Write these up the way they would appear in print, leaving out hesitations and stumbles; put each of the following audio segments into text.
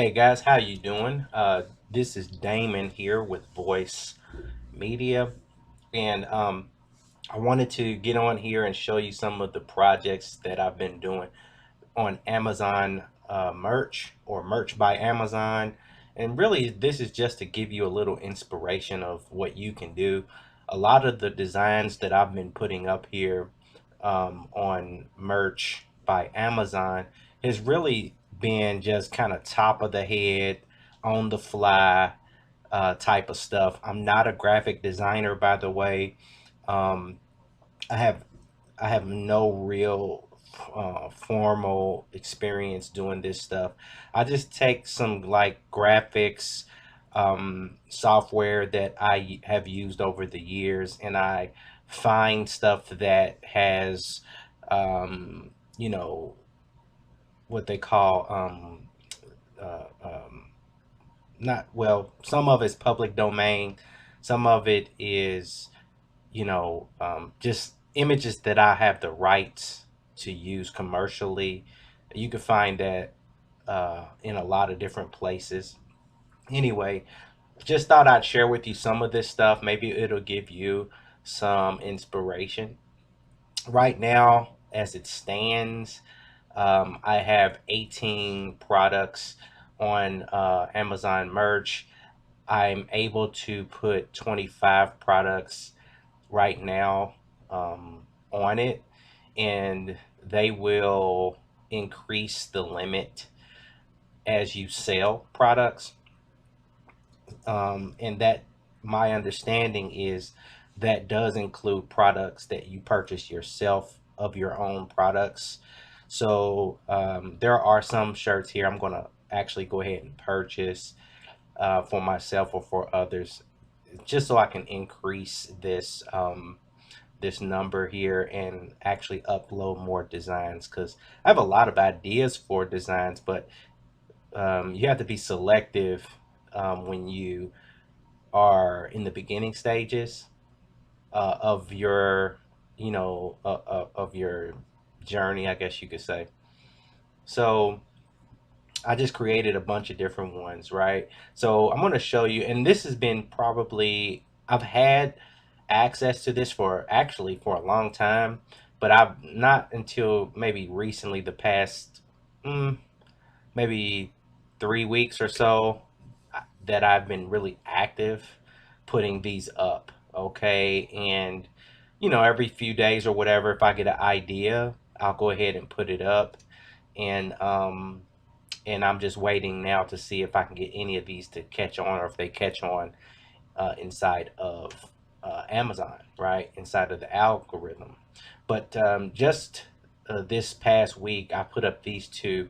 Hey guys, how you doing? This is Damon here with Voice Media, and I wanted to get on here and show you some of the projects that I've been doing on Amazon merch or merch by Amazon. And really, this is just to give you a little inspiration of what you can do. A lot of the designs that I've been putting up here on merch by Amazon has really been just kind of top of the head, on the fly type of stuff. I'm not a graphic designer, by the way. Um, I have I have no real formal experience doing this stuff. I just take some like graphics software that I have used over the years, and I find stuff that has, um, you know, what they call uh, um, not well. Some of it's public domain, some of it is just images that I have the rights to use commercially. You can find that in a lot of different places. Anyway, just thought I'd share with you some of this stuff. Maybe it'll give you some inspiration. Right now, as it stands, I have 18 products on Amazon Merch. I'm able to put 25 products right now on it, and they will increase the limit as you sell products. And that, my understanding is, that does include products that you purchase yourself of your own products. So there are some shirts here I'm going to actually go ahead and purchase for myself or for others, just so I can increase this number here and actually upload more designs, because I have a lot of ideas for designs, but you have to be selective when you are in the beginning stages of your, of your journey, I guess you could say. So I just created a bunch of different ones, right? So I'm going to show you, and this has been probably, I've had access to this for actually for a long time, but I've not until maybe recently, the past mm, maybe 3 weeks or so, that I've been really active putting these up. Okay. And, every few days or whatever, if I get an idea, I'll go ahead and put it up. And, I'm just waiting now to see if I can get any of these to catch on, or if they catch on inside of Amazon, right? Inside of the algorithm. But just this past week, I put up these two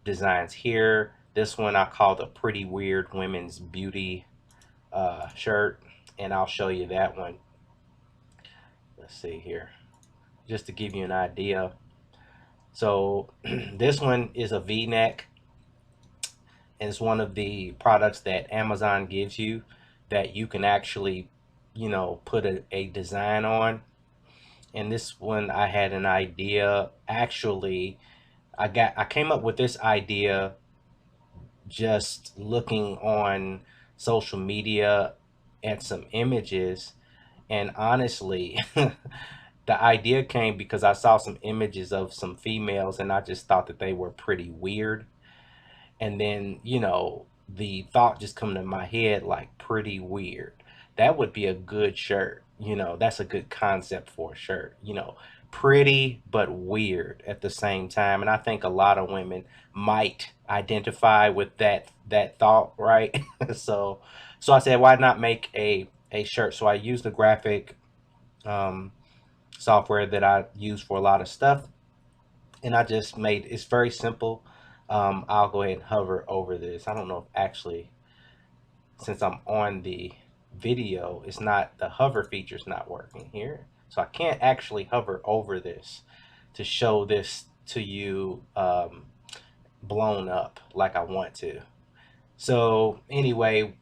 designs here. This one I call the Pretty Weird Women's Beauty shirt, and I'll show you that one. Let's see here, just to give you an idea. So this one is a V-neck, and it's one of the products that Amazon gives you that you can actually, put a design on. And this one, I had an idea. Actually, I came up with this idea just looking on social media at some images, and honestly, the idea came because I saw some images of some females, and I just thought that they were pretty weird. And then, the thought just come to my head, like, pretty weird. That would be a good shirt. That's a good concept for a shirt. Pretty but weird at the same time. And I think a lot of women might identify with that thought, right? so so I said, why not make a shirt? So I used the graphic um software that I use for a lot of stuff, and I just made, it's very simple. I'll go ahead and hover over this. I don't know if actually, since I'm on the video, it's not, the hover feature's not working here. So I can't actually hover over this to show this to you blown up like I want to. So anyway,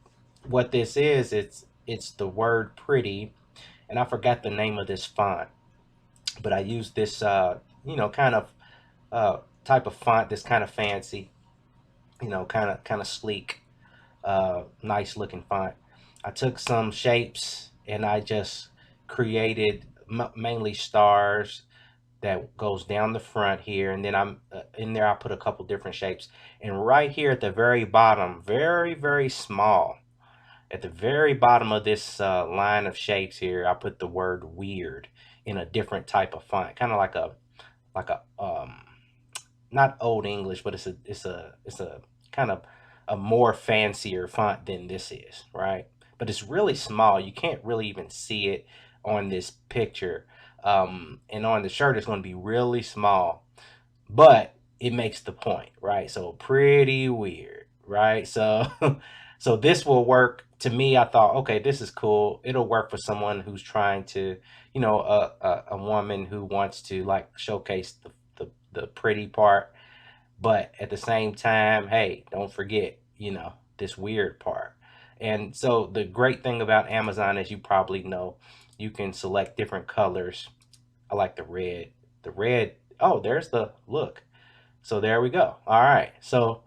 what this is, it's the word pretty, and I forgot the name of this font, but I used this kind of type of font that's kind of fancy, you know, kind of sleek, nice looking font. I took some shapes and I just created mainly stars that goes down the front here, and then I'm in there. I put a couple different shapes, and right here at the very bottom, very small, at the very bottom of this line of shapes here, I put the word weird in a different type of font, kind of like a not old English, but it's a kind of a more fancier font than this is, right? But it's really small. You can't really even see it on this picture. And on the shirt, it's going to be really small, but it makes the point, right? So pretty weird, right? So, so this will work to me. I thought, okay, this is cool. It'll work for someone who's trying to, you know, a woman who wants to like showcase the pretty part, but at the same time, hey, don't forget, you know, this weird part. And so the great thing about Amazon, as you probably know, you can select different colors. I like the red. The red, oh, there's the look. So there we go. All right. So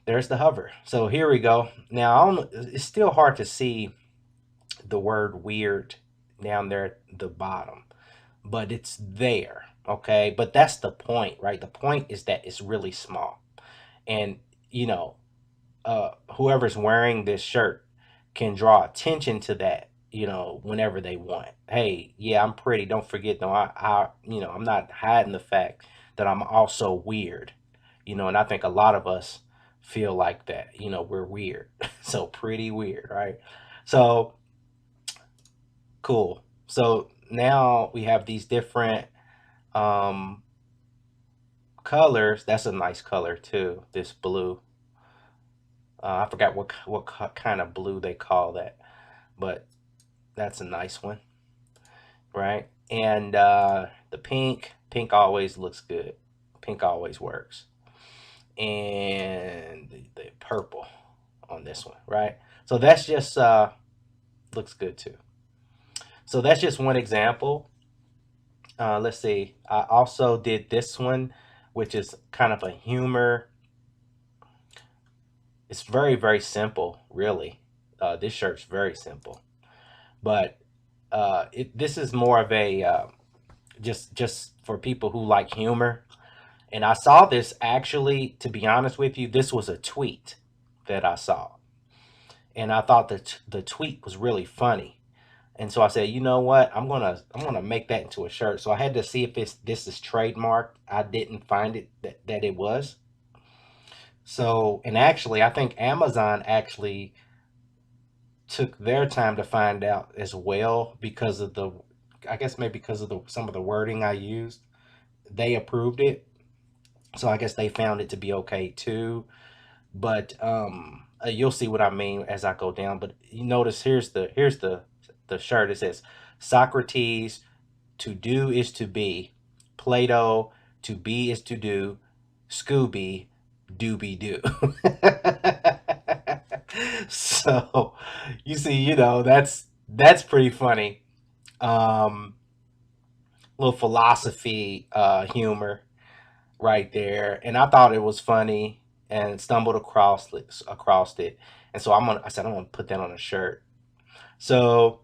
there's the hover. So here we go. Now, I don't, it's still hard to see the word weird down there at the bottom, but it's there. Okay. But that's the point, right? The point is that it's really small. And, you know, whoever's wearing this shirt can draw attention to that, you know, whenever they want. Hey, yeah, I'm pretty. Don't forget, though, you know, I'm not hiding the fact that I'm also weird, you know, and I think a lot of us feel like that, you know, we're weird. So pretty weird, right? So cool. So now we have these different um colors. That's a nice color too, this blue. I forgot what kind of blue they call that, but that's a nice one, right? And the pink always looks good. Pink always works. And the purple on this one, right? So that's just looks good too. So that's just one example. Let's see. I also did this one, which is kind of a humor. It's very simple, really. This shirt's very simple, but this is more of a just for people who like humor. And I saw this actually, to be honest with you, this was a tweet that I saw, and I thought that the tweet was really funny. And so I said, you know what, I'm gonna make that into a shirt. So I had to see if this is trademarked. I didn't find it that it was. So, and actually, I think Amazon actually took their time to find out as well because of the, I guess maybe because of the some of the wording I used. They approved it, so I guess they found it to be okay too. But you'll see what I mean as I go down. But you notice here's the shirt. It says Socrates, to do is to be. Plato, to be is to do. Scooby, dooby doo. So you see, you know, that's pretty funny. Um, little philosophy, humor right there, and I thought it was funny and stumbled across it, and so I said I'm gonna put that on a shirt. So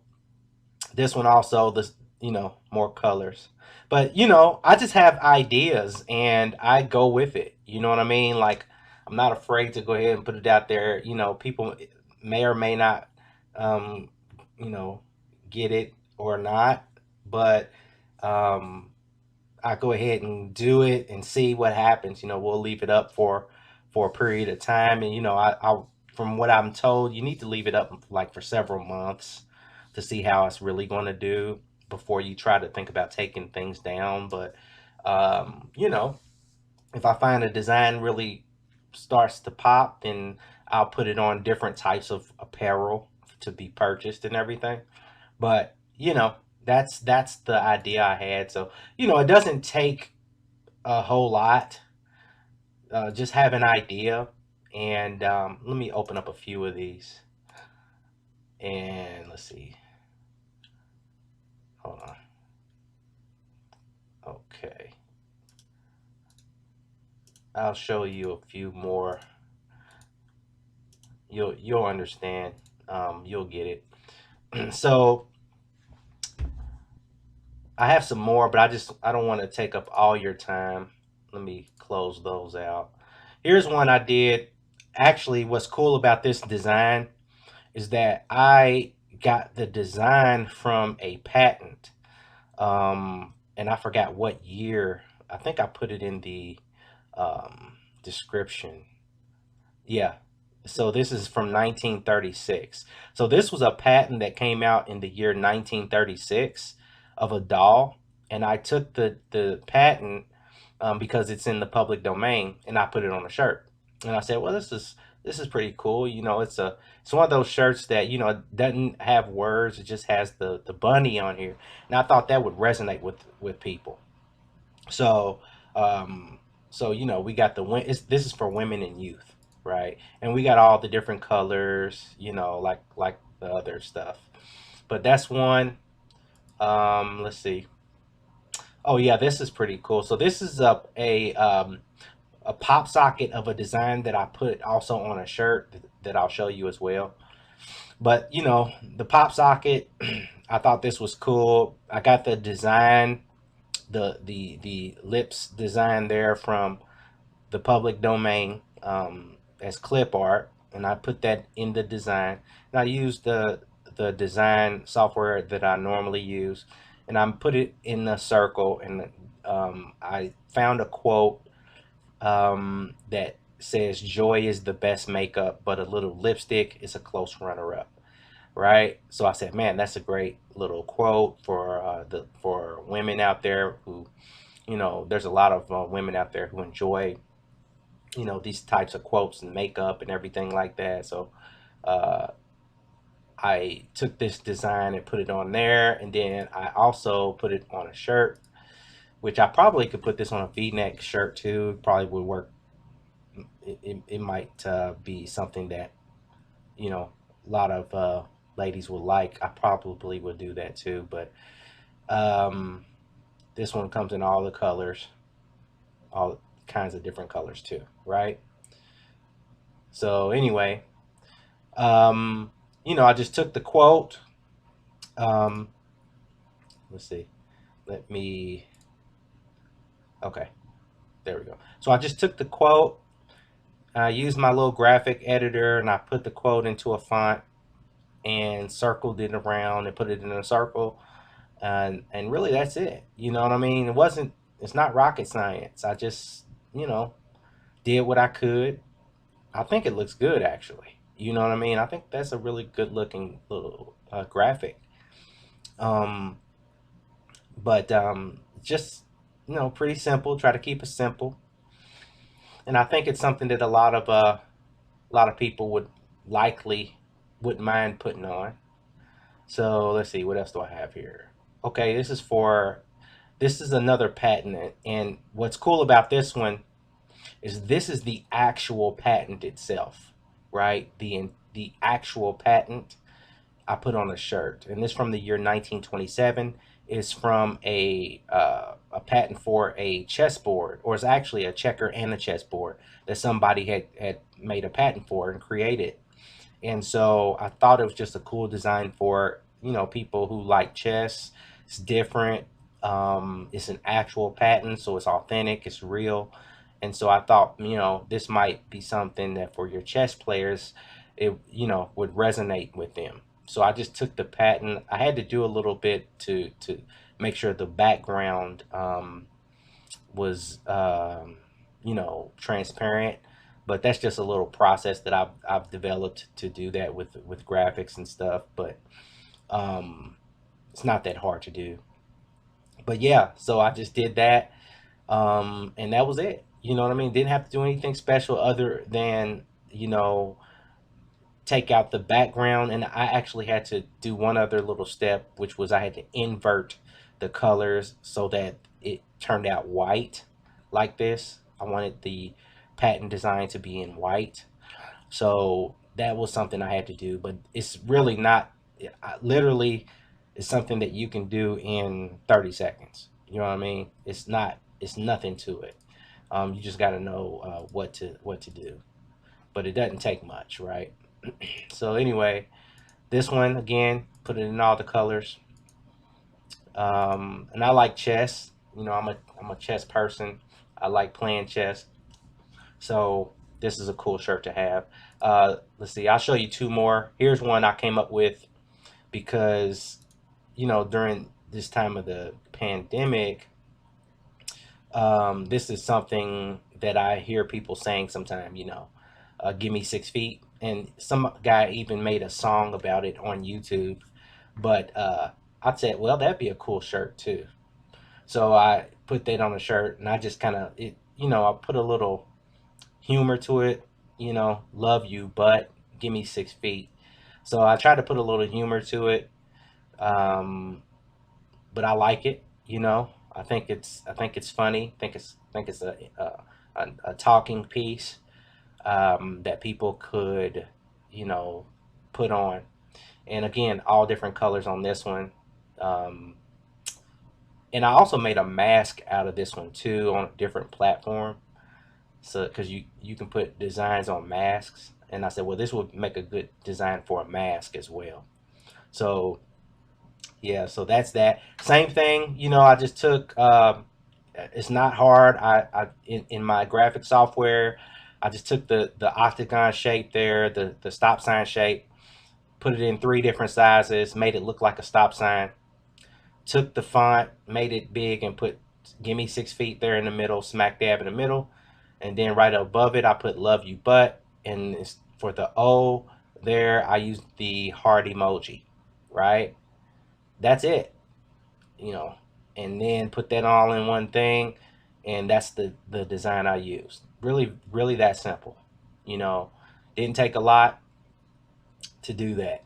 this one also, this, you know, more colors, but you know, I just have ideas and I go with it. You know what I mean? Like, I'm not afraid to go ahead and put it out there. You know, people may or may not, um, you know, get it or not, but um, I go ahead and do it and see what happens. You know, we'll leave it up for a period of time, and you know, I from what I'm told, you need to leave it up like for several months to see how it's really going to do before you try to think about taking things down. But you know, if I find a design really starts to pop, then I'll put it on different types of apparel to be purchased and everything. But you know, that's the idea I had. So you know, it doesn't take a whole lot. Just have an idea, and let me open up a few of these. And let's see. Hold on. Okay, I'll show you a few more. you'll understand. You'll get it. So I have some more, but I don't want to take up all your time. Let me close those out. Here's one I did. Actually, what's cool about this design is that I got the design from a patent. And I forgot what year. I think I put it in the description. Yeah. So this is from 1936. So this was a patent that came out in the year 1936 of a doll, and I took the patent because it's in the public domain, and I put it on a shirt. And I said, well, this is pretty cool. It's one of those shirts that doesn't have words. It just has the bunny on here, and I thought that would resonate with people. So, um, so we got this is for women and youth, right? And we got all the different colors, like the other stuff. But that's one. Let's see. Oh yeah, this is pretty cool. So this is a pop socket of a design that I put also on a shirt that I'll show you as well. But the pop socket, I thought this was cool. I got the design, the lips design there from the public domain as clip art, and I put that in the design. And I used the design software that I normally use, and I put it in a circle. And I found a quote that says, "Joy is the best makeup, but a little lipstick is a close runner-up." Right? So I said, "Man, that's a great little quote for for women out there who, there's a lot of women out there who enjoy these types of quotes and makeup and everything like that." So uh, I took this design and put it on there, and then I also put it on a shirt, which I probably could put this on a V-neck shirt too. It probably would work. It might be something that a lot of ladies would like. I probably would do that too, but um, this one comes in all the colors, all kinds of different colors too, right? So anyway, um, I just took the quote. Um, let's see. Let me. Okay, there we go. So I just took the quote. I used my little graphic editor, and I put the quote into a font and circled it around and put it in a circle. And really, that's it. You know what I mean? It wasn't. It's not rocket science. I just you know did what I could. I think it looks good actually. You know what I mean? I think that's a really good looking little graphic. Um, but just pretty simple. Try to keep it simple, and I think it's something that a lot of people would likely wouldn't mind putting on. So let's see, what else do I have here? Okay, this is another patent, and what's cool about this one is this is the actual patent itself, right? The actual patent I put on a shirt, and this from the year 1927 is from a patent for a chessboard, or it's actually a checker and a chessboard that somebody had made a patent for and created. And so I thought it was just a cool design for people who like chess. It's different. It's an actual patent, so it's authentic. It's real. And so I thought this might be something that for your chess players, it would resonate with them. So I just took the patent. I had to do a little bit to make sure the background was transparent, but that's just a little process that I've developed to do that with graphics and stuff. But um, it's not that hard to do. But yeah, so I just did that, and that was it. You know what I mean? Didn't have to do anything special other than take out the background, and I actually had to do one other little step, which was I had to invert the colors so that it turned out white like this. I wanted the patent design to be in white, so that was something I had to do. But it's really not. Literally, it's something that you can do in 30 seconds. You know what I mean? It's not. It's nothing to it. You just got to know what to do. But it doesn't take much, right? So anyway, this one again, put it in all the colors. And I like chess. You know, I'm a chess person. I like playing chess. So this is a cool shirt to have. Let's see. I'll show you two more. Here's one I came up with because during this time of the pandemic, this is something that I hear people saying sometimes. Give me 6 feet, and some guy even made a song about it on YouTube. But I said, well, that'd be a cool shirt too. So I put that on a shirt, and I just kind of I put a little humor to it. Love you, but give me 6 feet. So I try to put a little humor to it, um, but I like it. I think it's funny. I think it's a talking piece that people could you know put on. And again, all different colors on this one. Um, and I also made a mask out of this one too on a different platform. So because you can put designs on masks, and I said, well, this would make a good design for a mask as well. So yeah, so that's that. Same thing. I just took. It's not hard. In my graphic software, I just took the octagon shape there, the stop sign shape, put it in three different sizes, made it look like a stop sign. Took the font, made it big, and put "Give me 6 feet" there in the middle, smack dab in the middle, and then right above it, I put "Love you, but," and for the O there, I used the heart emoji. Right, that's it. You know, and then put that all in one thing, and that's the design I used. Really, really that simple. You know, didn't take a lot to do that.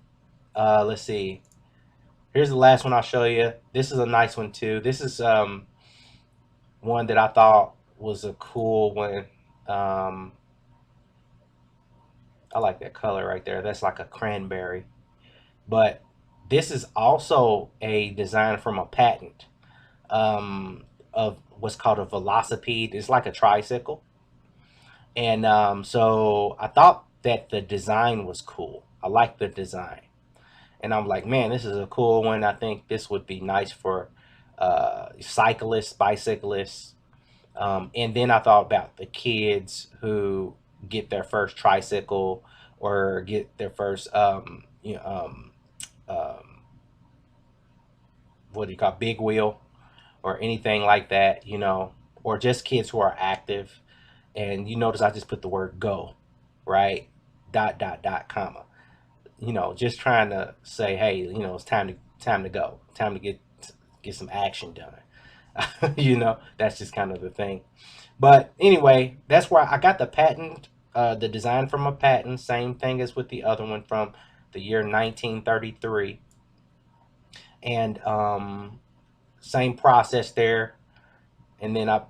Let's see. Here's the last one I'll show you. This is a nice one too. This is one that I thought was a cool one. Um, I like that color right there. That's like a cranberry. But this is also a design from a patent of what's called a velocipede. It's like a tricycle. And so I thought that the design was cool. I like the design. And I'm like, man, this is a cool one. I think this would be nice for cyclists, bicyclists. And then I thought about the kids who get their first tricycle or get their first, um, what do you call big wheel or anything like that, or just kids who are active. And you notice I just put the word go, right? Dot, dot, dot, comma. Just trying to say, hey, it's time to go, time to get some action done. That's just kind of the thing. But anyway, that's where I got the patent, the design from a patent. Same thing as with the other one from the year 1933, and same process there. And then I,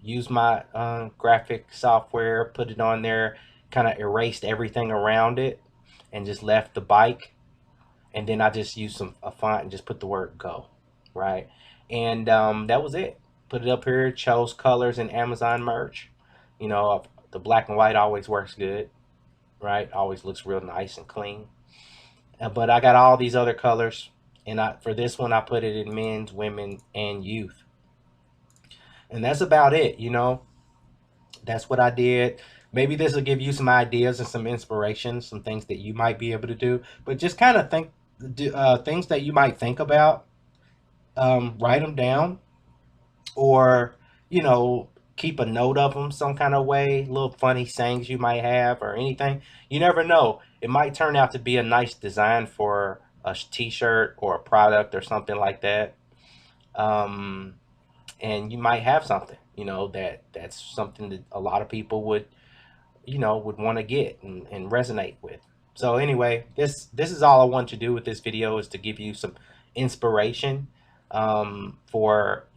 use my graphic software, put it on there, kind of erased everything around it, and just left the bike. And then I just used a font and just put the word "go," right? And that was it. Put it up here. Chose colors in Amazon merch. The black and white always works good, right? Always looks real nice and clean. But I got all these other colors, and for this one I put it in men's, women, and youth. And that's about it. That's what I did. Maybe this will give you some ideas and some inspiration, some things that you might be able to do. But just kind of think, things that you might think about, write them down, or you know, keep a note of them some kind of way. Little funny sayings you might have, or anything. You never know. It might turn out to be a nice design for a T-shirt or a product or something like that. Um, and you might have something, that's something that a lot of people would want to get and resonate with. So anyway, this is all I want to do with this video, is to give you some inspiration for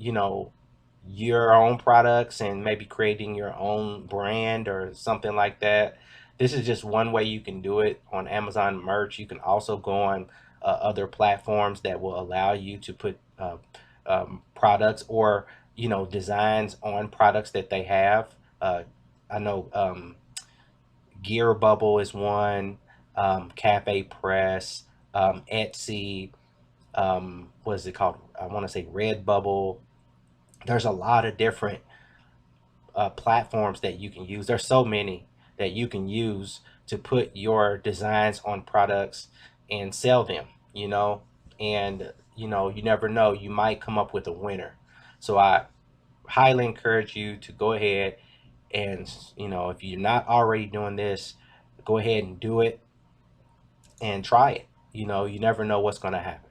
your own products, and maybe creating your own brand or something like that. This is just one way you can do it on Amazon merch. You can also go on other platforms that will allow you to put products or designs on products that they have. I know Gear Bubble is one. Cafe Press, Etsy, what is it called? I want to say Redbubble. There's a lot of different platforms that you can use. There's so many that you can use to put your designs on products and sell them, you know, and you never know, you might come up with a winner. So I highly encourage you to go ahead and, if you're not already doing this, go ahead and do it and try it. You never know what's going to happen.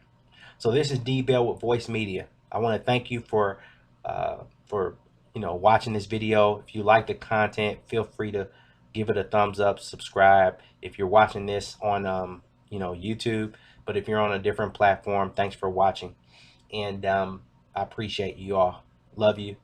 So this is D Bell with Voice Media. I want to thank you for watching this video. If you like the content, feel free to give it a thumbs up, subscribe. If you're watching this on YouTube, but if you're on a different platform, thanks for watching. And I appreciate you all. Love you.